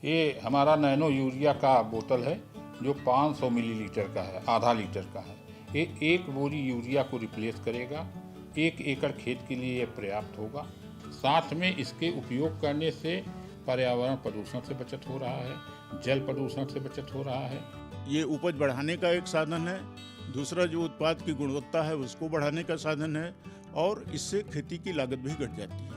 ये हमारा nano urea का बोतल है जो 500 मिलीलीटर का है, आधा लीटर का है। ये एक बोरी यूरिया को रिप्लेस करेगा। 1 एकड़ खेत के लिए ये पर्याप्त होगा। साथ में इसके उपयोग करने से पर्यावरण प्रदूषण से बचत हो रहा है, जल प्रदूषण से बचत हो रहा है। ये उपज बढ़ाने का एक साधन है, दूसरा जो उत्पाद की गुणवत्ता है उसको बढ़ाने का साधन है और इससे खेती की लागत भी घट जाती है।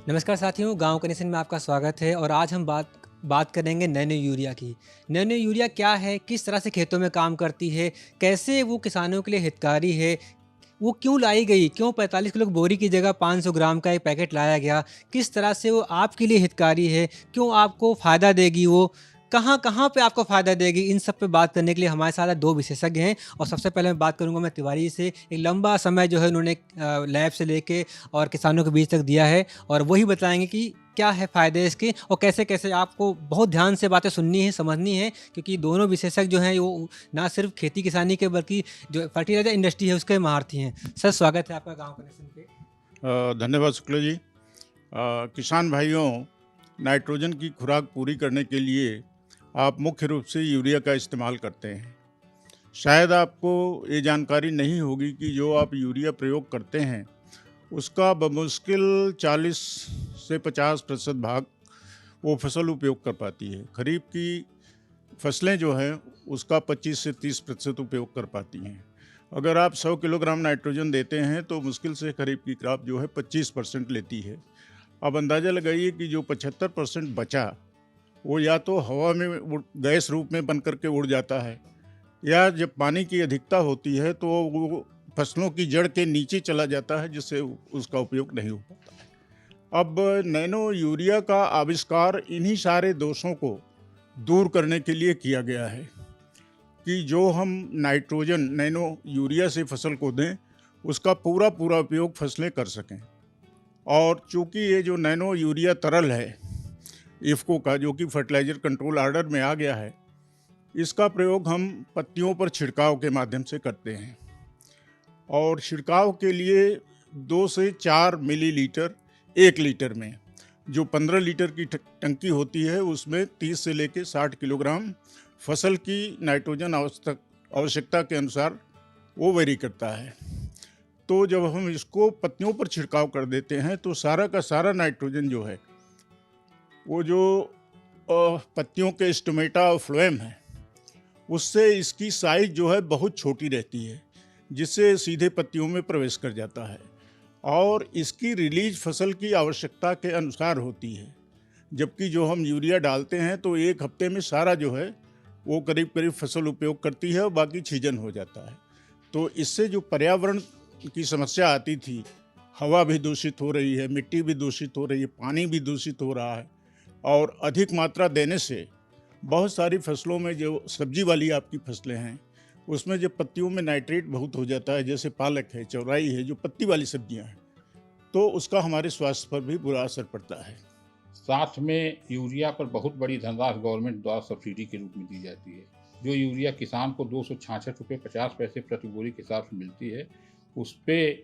नमस्कार साथियों, गांव कनेक्शन में आपका स्वागत है। और आज हम बात करेंगे नैनो यूरिया की। नैनो यूरिया क्या है, किस तरह से खेतों में काम करती है, कैसे वो किसानों के लिए हितकारी है, वो क्यों लाई गई, क्यों 45 किलो बोरी की जगह 500 ग्राम का एक पैकेट लाया गया, किस तरह से वो आपके लिए हितकारी है, क्यों आपको फ़ायदा देगी, वो कहाँ कहाँ पे आपको फ़ायदा देगी, इन सब पे बात करने के लिए हमारे साथ 2 विशेषज्ञ हैं। और सबसे पहले मैं बात करूंगा मैं तिवारी से। एक लंबा समय जो है उन्होंने लैब से लेके और किसानों के बीच तक दिया है और वही बताएंगे कि क्या है फ़ायदे इसके और कैसे कैसे आपको बहुत ध्यान से बातें सुननी है, समझनी है, क्योंकि दोनों विशेषज्ञ जो हैं वो ना सिर्फ खेती किसानी के बल्कि जो फर्टिलाइजर इंडस्ट्री है उसके महारथी हैं। सर, स्वागत है आपका गाँव कनेक्शन पे। धन्यवाद शुक्ला जी। किसान भाइयों, नाइट्रोजन की खुराक पूरी करने के लिए आप मुख्य रूप से यूरिया का इस्तेमाल करते हैं। शायद आपको ये जानकारी नहीं होगी कि जो आप यूरिया प्रयोग करते हैं उसका बमुश्किल 40 से 50% भाग वो फसल उपयोग कर पाती है। खरीफ की फसलें जो हैं उसका 25 से 30% उपयोग कर पाती हैं। अगर आप 100 किलोग्राम नाइट्रोजन देते हैं तो मुश्किल से खरीफ की क्रॉप जो है 25% लेती है। अब अंदाज़ा लगाइए कि जो 75% बचा वो या तो हवा में गैस रूप में बन करके उड़ जाता है, या जब पानी की अधिकता होती है तो वो फसलों की जड़ के नीचे चला जाता है, जिससे उसका उपयोग नहीं हो पाता। अब नैनो यूरिया का आविष्कार इन्हीं सारे दोषों को दूर करने के लिए किया गया है कि जो हम नाइट्रोजन नैनो यूरिया से फसल को दें उसका पूरा उपयोग फसलें कर सकें। और चूँकि ये जो नैनो यूरिया तरल है इफ़को का, जो कि फर्टिलाइज़र कंट्रोल ऑर्डर में आ गया है, इसका प्रयोग हम पत्तियों पर छिड़काव के माध्यम से करते हैं। और छिड़काव के लिए 2 से 4 मिलीलीटर 1 लीटर में, जो 15 लीटर की टंकी होती है उसमें 30 से लेकर 60 किलोग्राम फसल की नाइट्रोजन आवश्यकता के अनुसार वो वेरी करता है। तो जब हम इसको पत्तियों पर छिड़काव कर देते हैं तो सारा का सारा नाइट्रोजन जो है वो जो पत्तियों के स्टोमेटा और फ्लोएम है उससे इसकी साइज जो है बहुत छोटी रहती है, जिससे सीधे पत्तियों में प्रवेश कर जाता है और इसकी रिलीज फसल की आवश्यकता के अनुसार होती है। जबकि जो हम यूरिया डालते हैं तो 1 हफ्ते में सारा जो है वो करीब फसल उपयोग करती है और बाकी छीजन हो जाता है। तो इससे जो पर्यावरण की समस्या आती थी, हवा भी दूषित हो रही है, मिट्टी भी दूषित हो रही है, पानी भी दूषित हो रहा है, और अधिक मात्रा देने से बहुत सारी फसलों में, जो सब्जी वाली आपकी फसलें हैं उसमें जब पत्तियों में नाइट्रेट बहुत हो जाता है, जैसे पालक है, चौराई है, जो पत्ती वाली सब्जियां हैं, तो उसका हमारे स्वास्थ्य पर भी बुरा असर पड़ता है। साथ में यूरिया पर बहुत बड़ी धनराशि गवर्नमेंट द्वारा सब्सिडी के रूप में दी जाती है। जो यूरिया किसान को 266 रुपये 50 पैसे प्रति बोरी के हिसाब से मिलती है, उस पर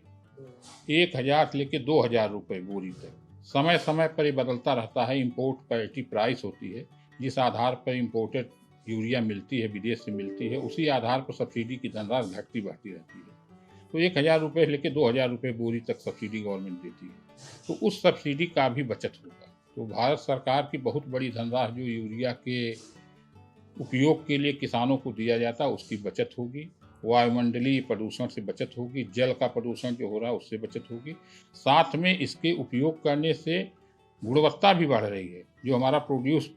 1000 से लेकर 2000 रुपये बोरी तक समय समय पर ये बदलता रहता है। इम्पोर्ट पैरिटी प्राइस होती है, जिस आधार पर इम्पोर्टेड यूरिया मिलती है, विदेश से मिलती है, उसी आधार पर सब्सिडी की धनराशि घटती बढ़ती रहती है। तो 1000 रुपये से लेकर 2000 रुपये बोरी तक सब्सिडी गवर्नमेंट देती है, तो उस सब्सिडी का भी बचत होगा। तो भारत सरकार की बहुत बड़ी धनराशि जो यूरिया के उपयोग के लिए किसानों को दिया जाता है उसकी बचत होगी। वायुमंडलीय प्रदूषण से बचत होगी, जल का प्रदूषण जो हो रहा है उससे बचत होगी। साथ में इसके उपयोग करने से गुणवत्ता भी बढ़ रही है। जो हमारा प्रोड्यूस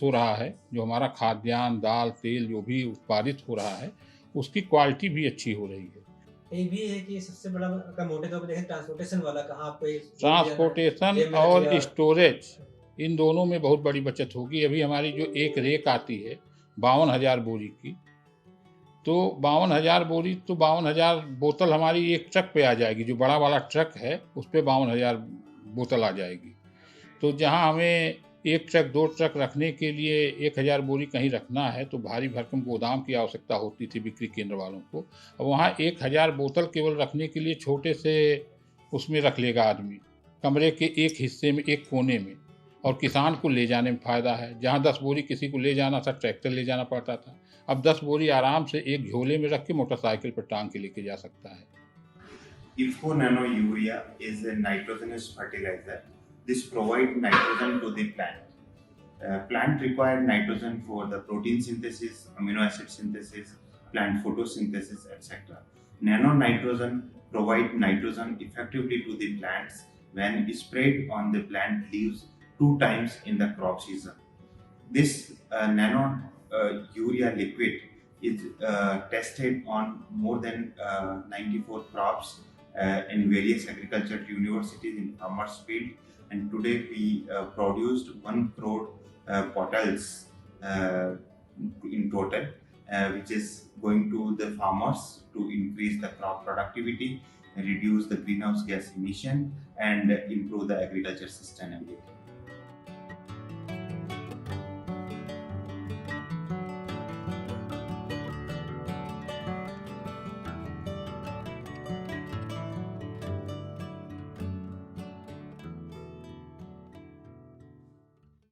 हो रहा है, जो हमारा खाद्यान्न, दाल, तेल जो भी उत्पादित हो रहा है, उसकी क्वालिटी भी अच्छी हो रही है। एक भी है कि सबसे बड़ा अगर मोटे तौर पे देखें ट्रांसपोर्टेशन वाला, कहाँ पे ट्रांसपोर्टेशन और स्टोरेज, इन दोनों में बहुत बड़ी बचत होगी। अभी हमारी जो एक रेक आती है 52,000 बोरी की, तो 52,000 बोरी तो 52,000 बोतल हमारी एक ट्रक पे आ जाएगी। जो बड़ा वाला ट्रक है उस पर 52,000 बोतल आ जाएगी। तो जहां हमें 1 ट्रक 2 ट्रक रखने के लिए 1000 बोरी कहीं रखना है तो भारी भरकम गोदाम की आवश्यकता होती थी बिक्री केंद्र वालों को। अब वहाँ 1000 बोतल केवल रखने के लिए छोटे से उसमें रख लेगा आदमी, कमरे के एक हिस्से में, एक कोने में, और किसान को ले जाने में फ़ायदा है। जहाँ 10 बोरी किसी को ले जाना था, ट्रैक्टर ले जाना पड़ता था। अब 10 बोरी आराम से एक झोले में रख के मोटरसाइकिल पर टाँग के लेके जा सकता है। IFFCO Nano Urea is a nitrogenous fertilizer. This provides nitrogen to the plant. Plant require nitrogen for the protein synthesis, amino acid synthesis, plant photosynthesis, etc. Nano nitrogen provide nitrogen effectively to the plants when sprayed on the plant leaves 2 times in the crop season. This nano urea liquid is tested on more than 94 crops in various agriculture universities in farmers field, and today we produced 1 crore bottles in total, which is going to the farmers to increase the crop productivity, reduce the greenhouse gas emission, and improve the agriculture sustainability.